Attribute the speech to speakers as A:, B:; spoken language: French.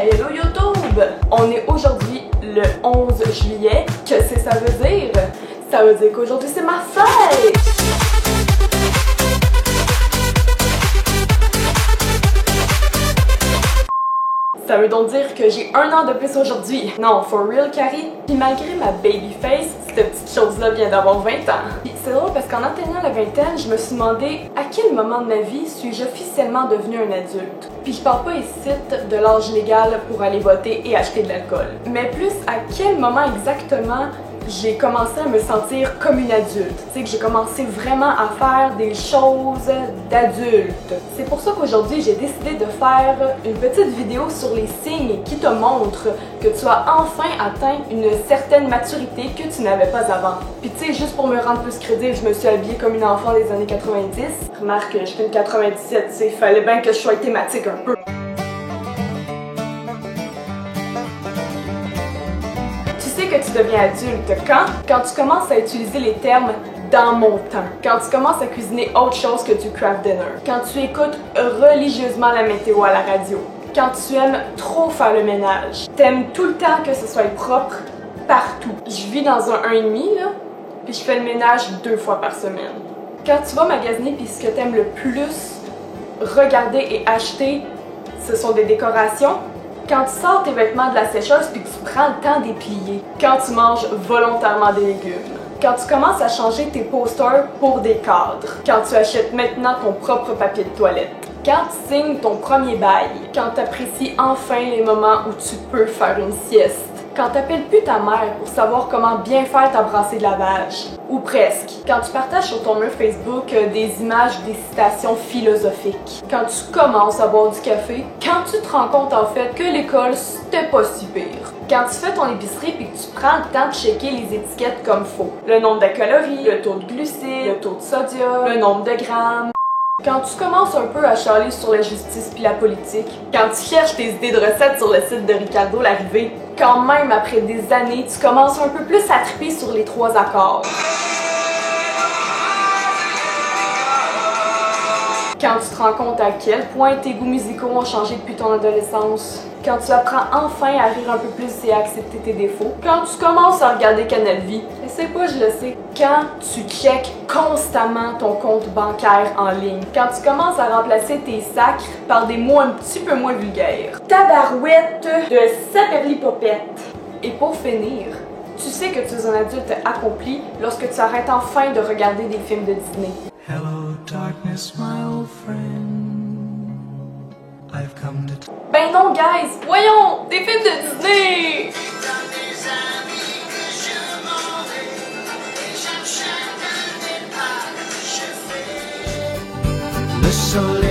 A: Hello YouTube! On est aujourd'hui le 11 juillet. Qu'est-ce que ça veut dire? Ça veut dire qu'aujourd'hui c'est ma fête! Ça veut donc dire que j'ai un an de plus aujourd'hui. Non, for real, Carrie. Puis malgré ma baby face, cette petite chose-là vient d'avoir 20 ans. Puis c'est drôle parce qu'en atteignant la vingtaine, je me suis demandé à quel moment de ma vie suis-je officiellement devenue un adulte. Puis je parle pas ici de l'âge légal pour aller voter et acheter de l'alcool, mais plus à quel moment exactement j'ai commencé à me sentir comme une adulte. Tu sais, que j'ai commencé vraiment à faire des choses d'adulte. C'est pour ça qu'aujourd'hui, j'ai décidé de faire une petite vidéo sur les signes qui te montrent que tu as enfin atteint une certaine maturité que tu n'avais pas avant. Puis tu sais, juste pour me rendre plus crédible, je me suis habillée comme une enfant des années 90. Remarque, je fais une 97, tu sais, il fallait bien que je sois thématique un peu. Que tu deviens adulte quand tu commences à utiliser les termes dans mon temps, quand tu commences à cuisiner autre chose que du craft dinner, quand tu écoutes religieusement la météo à la radio, quand tu aimes trop faire le ménage, t'aimes tout le temps que ce soit propre partout. Je vis dans un 1,5 là, puis je fais le ménage 2 fois par semaine. Quand tu vas magasiner puis ce que t'aimes le plus regarder et acheter, ce sont des décorations. Quand tu sors tes vêtements de la sécheuse puis que tu prends le temps de les plier. Quand tu manges volontairement des légumes. Quand tu commences à changer tes posters pour des cadres. Quand tu achètes maintenant ton propre papier de toilette. Quand tu signes ton premier bail. Quand tu apprécies enfin les moments où tu peux faire une sieste. Quand tu n'appelles plus ta mère pour savoir comment bien faire ta brassée de lavage. Ou presque. Quand tu partages sur ton mur Facebook des images, des citations philosophiques. Quand tu commences à boire du café. Quand tu te rends compte en fait que l'école c'était pas si pire. Quand tu fais ton épicerie puis que tu prends le temps de checker les étiquettes comme faut. Le nombre de calories, le taux de glucides, le taux de sodium, le nombre de grammes. Quand tu commences un peu à chialer sur la justice puis la politique, quand tu cherches tes idées de recettes sur le site de Ricardo Larrivée, quand même après des années, tu commences un peu plus à triper sur les 3 accords. Quand tu te rends compte à quel point tes goûts musicaux ont changé depuis ton adolescence. Quand tu apprends enfin à rire un peu plus et à accepter tes défauts. Quand tu commences à regarder Canal Vie. Essaye pas, je le sais. Quand tu checkes constamment ton compte bancaire en ligne. Quand tu commences à remplacer tes sacres par des mots un petit peu moins vulgaires. Tabarouette de saperlipopette. Et pour finir, tu sais que tu es un adulte accompli lorsque tu arrêtes enfin de regarder des films de Disney.
B: Hello darkness, my old friend. I've come to...
A: Ben non, guys! Voyons! Des films de Disney!
B: Le soleil